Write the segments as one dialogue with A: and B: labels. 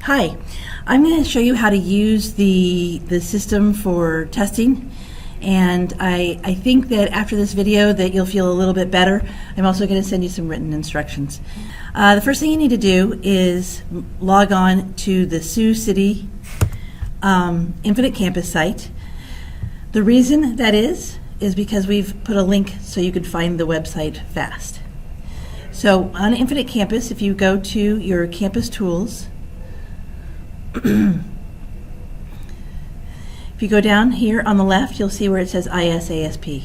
A: Hi, I'm going to show you how to use the system for testing, and I think that after this video that you'll feel a little bit better. I'm also going to send you some written instructions. The first thing you need to do is log on to the Sioux City Infinite Campus site. The reason that is because we've put a link so you could find the website fast. So on Infinite Campus, if you go to your campus tools, if you go down here on the left, you'll see where it says ISASP.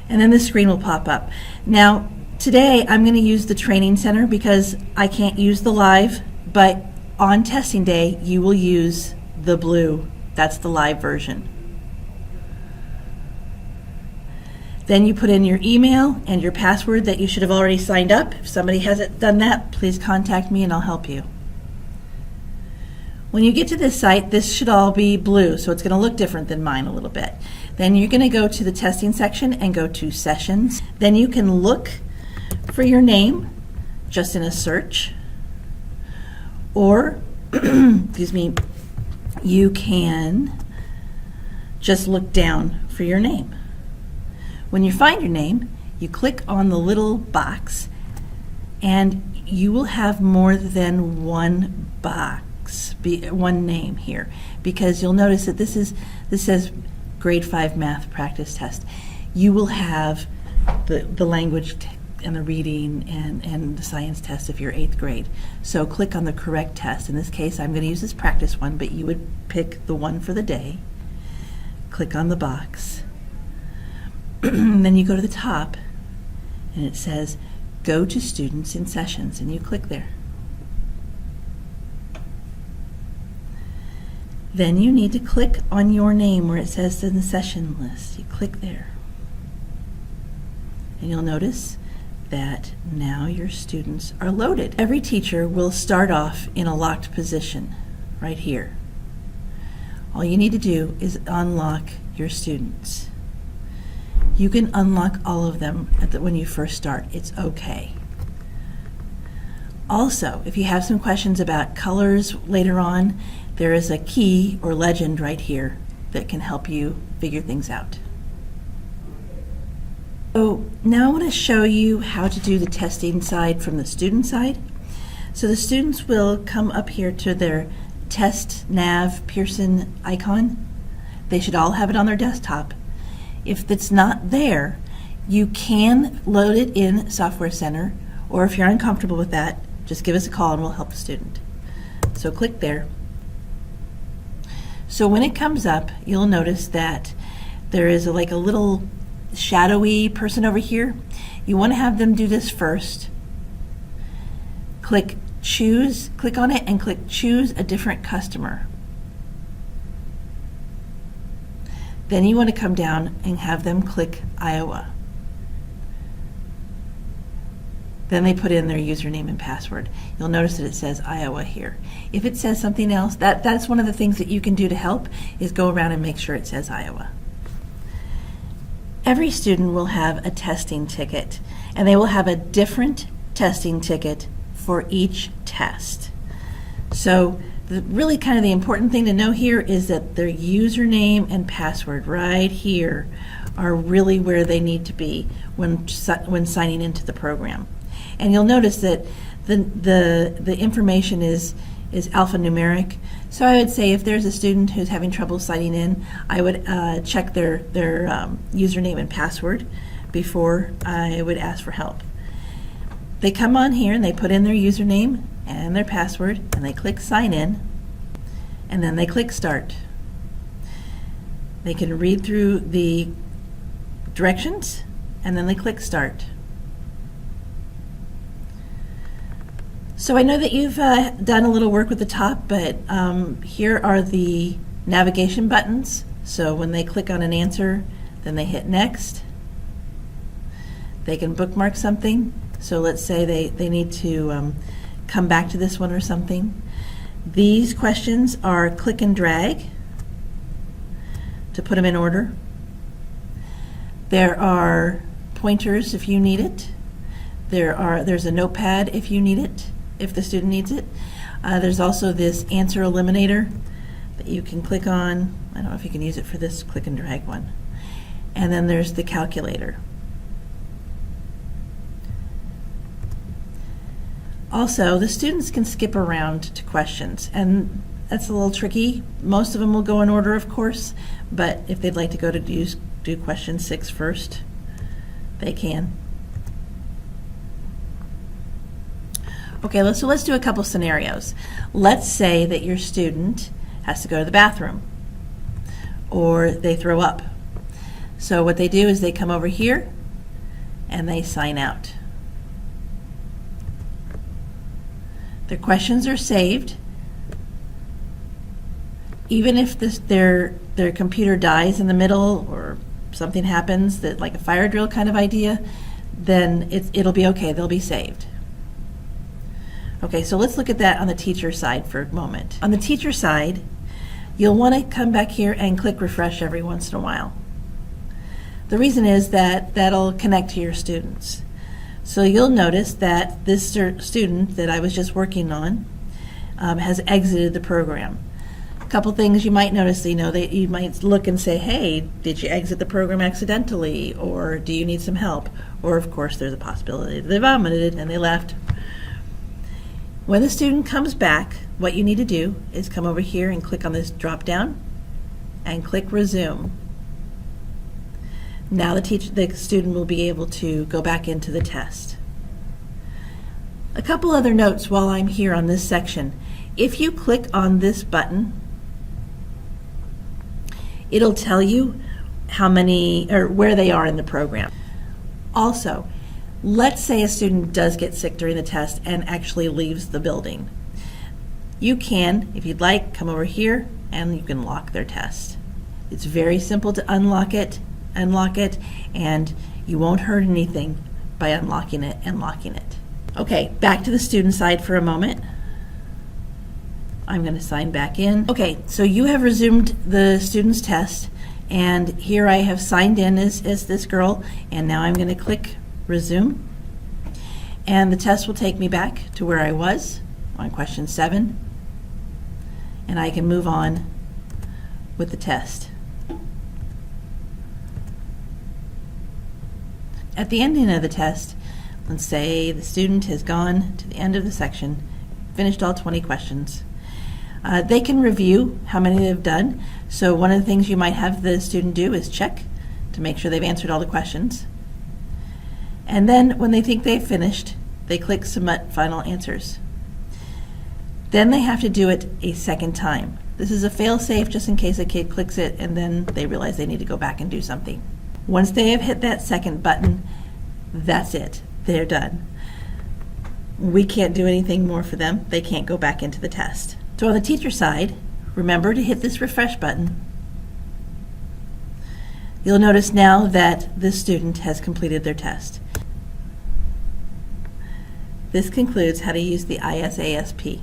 A: And then the screen will pop up. Now, today I'm going to use the training center because I can't use the live, but on testing day, you will use the blue. That's the live version. Then you put in your email and your password that you should have already signed up. If somebody hasn't done that, please contact me and I'll help you. When you get to this site, this should all be blue, so it's going to look different than mine a little bit. Then you're going to go to the testing section and go to sessions. Then you can look for your name just in a search, or excuse me, you can just look down for your name. When you find your name, you click on the little box and you will have more than one one name here, because you'll notice that this says grade 5 math practice test. You will have the language and the reading and the science test if you're 8th grade. So click on the correct test. In this case, I'm going to use this practice one, but you would pick the one for the day. Click on the box. Then you go to the top and it says go to students in sessions, and you click there. Then you need to click on your name where it says in the session list. You click there. And you'll notice that now your students are loaded. Every teacher will start off in a locked position right here. All you need to do is unlock your students. You can unlock all of them when you first start. It's okay. Also, if you have some questions about colors later on, there is a key or legend right here that can help you figure things out. So now I want to show you how to do the testing side from the student side. So the students will come up here to their Test Nav Pearson icon. They should all have it on their desktop. If it's not there, you can load it in Software Center, or if you're uncomfortable with that, just give us a call and we'll help the student. So click there. So when it comes up, you'll notice that there is like a little shadowy person over here. You want to have them do this first. Click on it and click choose a different customer. Then you want to come down and have them click Iowa. Then they put in their username and password. You'll notice that it says Iowa here. If it says something else, that's one of the things that you can do to help, is go around and make sure it says Iowa. Every student will have a testing ticket, and they will have a different testing ticket for each test. So really kind of the important thing to know here is that their username and password right here are really where they need to be when signing into the program. And you'll notice that the information is alphanumeric. So I would say if there's a student who's having trouble signing in, I would check their username and password before I would ask for help. They come on here and they put in their username and their password, and they click sign in, and then they click start. They can read through the directions, and then they click start. So I know that you've done a little work with the top, but here are the navigation buttons. So when they click on an answer, then they hit next. They can bookmark something. So let's say they need to come back to this one or something. These questions are click and drag to put them in order. There are pointers if you need it. There's a notepad if you need it. if the student needs it. There's also this answer eliminator that you can click on. I don't know if you can use it for this click and drag one. And then there's the calculator. Also, the students can skip around to questions, and that's a little tricky. Most of them will go in order, of course, but if they'd like to go to do question 6 first, they can. Okay, so let's do a couple scenarios. Let's say that your student has to go to the bathroom, or they throw up. So what they do is they come over here and they sign out. Their questions are saved. Even if their computer dies in the middle or something happens, that like a fire drill kind of idea, then it'll be okay, they'll be saved. Okay, so let's look at that on the teacher side for a moment. On the teacher side, you'll want to come back here and click refresh every once in a while. The reason is that that'll connect to your students. So you'll notice that this student that I was just working on has exited the program. A couple things you might notice, that you might look and say, hey, did you exit the program accidentally? Or do you need some help? Or of course there's a possibility they vomited and they left. When the student comes back, what you need to do is come over here and click on this drop down and click resume. Now the student will be able to go back into the test. A couple other notes while I'm here on this section. If you click on this button, it'll tell you how many or where they are in the program. Also, let's say a student does get sick during the test and actually leaves the building. You can, if you'd like, come over here and you can lock their test. It's very simple to unlock it, and you won't hurt anything by unlocking it and locking it. Okay, back to the student side for a moment. I'm going to sign back in. Okay, so you have resumed the student's test, and here I have signed in as this girl, and now I'm going to click resume, and the test will take me back to where I was on question 7, and I can move on with the test. At the ending of the test, let's say the student has gone to the end of the section, finished all 20 questions. They can review how many they've done. So one of the things you might have the student do is check to make sure they've answered all the questions. And then when they think they've finished, they click submit final answers. Then they have to do it a second time. This is a fail-safe just in case a kid clicks it and then they realize they need to go back and do something. Once they have hit that second button, that's it. They're done. We can't do anything more for them. They can't go back into the test. So on the teacher side, remember to hit this refresh button. You'll notice now that this student has completed their test. This concludes how to use the ISASP.